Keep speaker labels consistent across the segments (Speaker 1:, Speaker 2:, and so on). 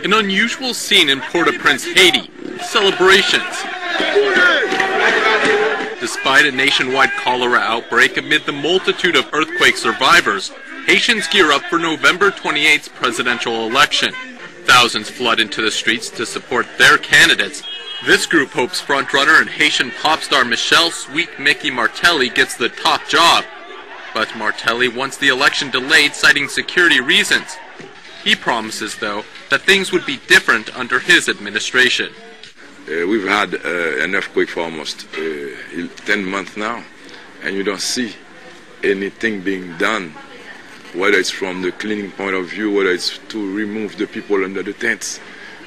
Speaker 1: An unusual scene in Port-au-Prince, Haiti. Celebrations. Despite a nationwide cholera outbreak amid the multitude of earthquake survivors, Haitians gear up for November 28th's presidential election. Thousands flood into the streets to support their candidates. This group hopes frontrunner and Haitian pop star Michel "Sweet Mickey" Martelly gets the top job. But Martelly wants the election delayed, citing security reasons. He promises, though, that things would be different under his administration.
Speaker 2: We've had an earthquake for almost 10 months now, and you don't see anything being done, whether it's from the cleaning point of view, whether it's to remove the people under the tents.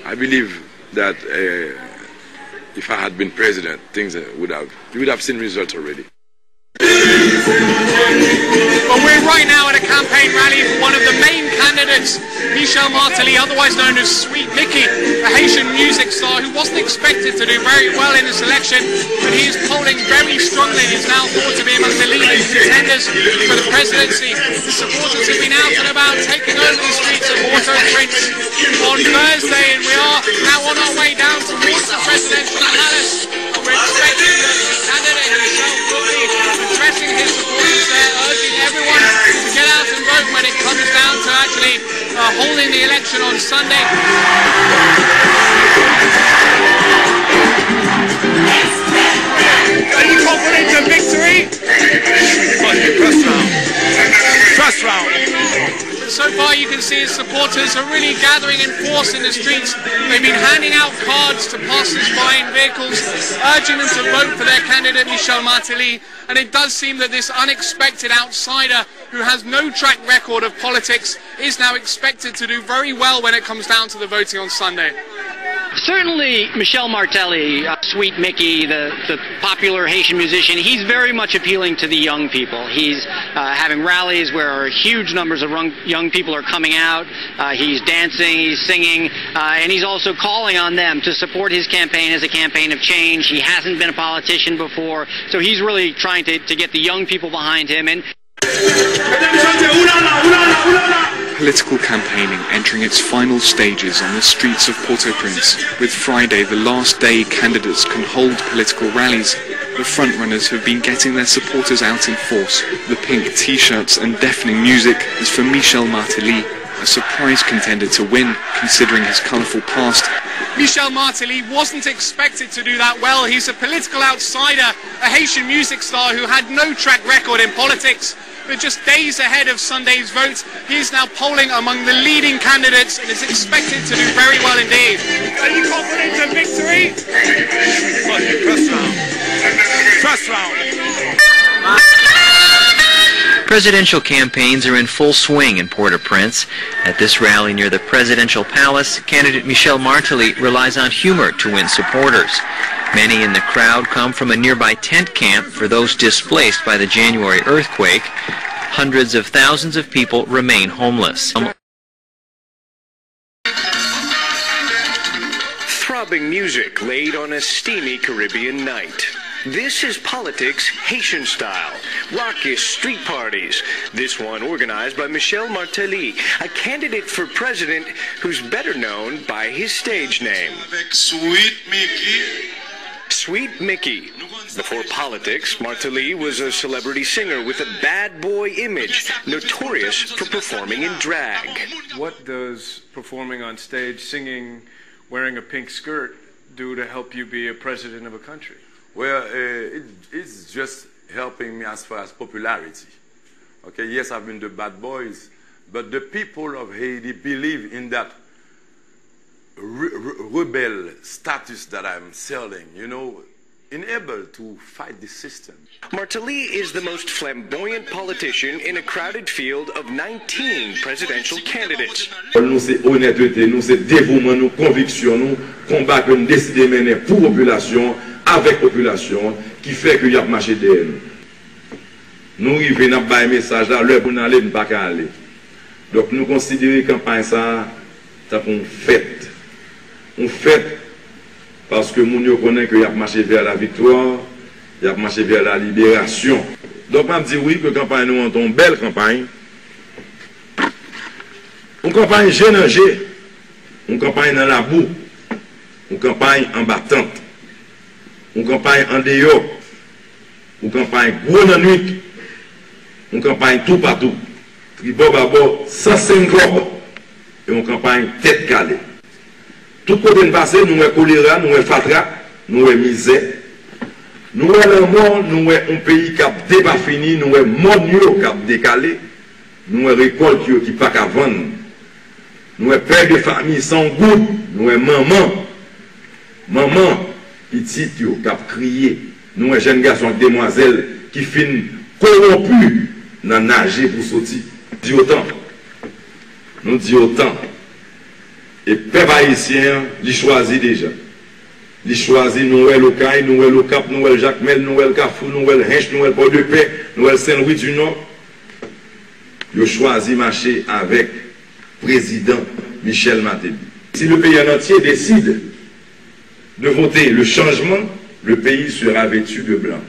Speaker 2: I believe that if I had been president, things you would have seen results already.
Speaker 3: Well, we're right now at a campaign rally for one of the main candidates, Michel Martelly, otherwise known as Sweet Mickey, a Haitian music star who wasn't expected to do very well in this election, but he is polling very strongly and is now thought to be among the leading contenders for the presidency. The supporters have been out and about, taking over the streets of Port-au-Prince on Thursday, and we are now on our way down towards the presidential palace. We're expecting the candidate himself will be addressing his supporters there, urging everyone to get out and vote when it comes down to actually holding the election on Sunday. Are you confident of victory? First round. So far you can see his supporters are really gathering in force in the streets. They've been handing out cards to passers-by in vehicles, urging them to vote for their candidate Michel Martelly. And it does seem that this unexpected outsider who has no track record of politics is now expected to do very well when it comes down to the voting on Sunday.
Speaker 4: Certainly, Michel Martelly, Sweet Mickey, the popular Haitian musician, he's very much appealing to the young people. He's having rallies where huge numbers of young people are coming out. He's dancing, he's singing, and he's also calling on them to support his campaign as a campaign of change. He hasn't been a politician before, so he's really trying to get the young people behind him. And
Speaker 5: political campaigning entering its final stages on the streets of Port-au-Prince, with Friday the last day candidates can hold political rallies. The frontrunners have been getting their supporters out in force. The pink t-shirts and deafening music is for Michel Martelly, a surprise contender to win, considering his colourful past.
Speaker 3: Michel Martelly wasn't expected to do that well. He's a political outsider, a Haitian music star who had no track record in politics. But just days ahead of Sunday's vote, he is now polling among the leading candidates and is expected to do very well indeed. Are you confident of victory? First round.
Speaker 6: Presidential campaigns are in full swing in Port-au-Prince. At this rally near the presidential palace, candidate Michel Martelly relies on humor to win supporters. Many in the crowd come from a nearby tent camp for those displaced by the January earthquake. Hundreds of thousands of people remain homeless.
Speaker 7: Throbbing music laid on a steamy Caribbean night. This is politics Haitian style. Raucous street parties. This one organized by Michel Martelly, a candidate for president who's better known by his stage name.
Speaker 8: Sweet Mickey.
Speaker 7: Sweet Mickey. Before politics, Martelly was a celebrity singer with a bad boy image, notorious for performing in drag.
Speaker 9: What does performing on stage, singing, wearing a pink skirt do to help you be a president of a country?
Speaker 2: Well, it's just helping me as far as popularity. Okay, yes, I've been the bad boys, but the people of Haiti believe in that rebel status that I'm selling, you know, unable to fight the system.
Speaker 7: Martelly is the most flamboyant politician in a crowded field of 19 presidential candidates.
Speaker 10: Nous c'est honnêteté, nous c'est dévouement, nous conviction, nous combat que nous décidons de mener pour population, avec population, qui fait que y a marché derrière nous. Nous arrivons à faire un message là, l'heure pour nous aller, nous pas qu'à aller. Donc nous considérons la campagne ça, c'est une fête. Une fête parce que nous connaissons qu'il y a marché vers la victoire, il y a marché vers la libération. Donc on dit oui que la campagne nous est une belle campagne. Une campagne générée, une campagne dans la boue, une campagne en battante, une campagne en dehors, une campagne gros dans la nuit, une campagne tout partout. Tribord à bord, 105 globes, et une campagne tête calée. Tout côté de passé, nous avons choléra, nous avons fatra, nous avons misère. Nous avons mort, nous avons un pays qui a débat fini, nous avons monde qui a décalé, nous avons récolte qui n'est pas qu'à vendre. Nous avons père de famille sans goût, nous avons maman, petite qui a crié, nous avons jeunes garçons et demoiselles qui finissent corrompus dans nager pour sortir. Nous disons autant. Et peuple haïtien, il choisit déjà. Il choisit Noël au Caille, Noël au Cap, Noël Jacmel, Noël Carrefour, Noël Hinch, Noël Port-de-Paix, Noël Saint-Louis du Nord. Il choisit marcher avec le président Michel Martelly. Si le pays en entier décide de voter le changement, le pays sera vêtu de blanc.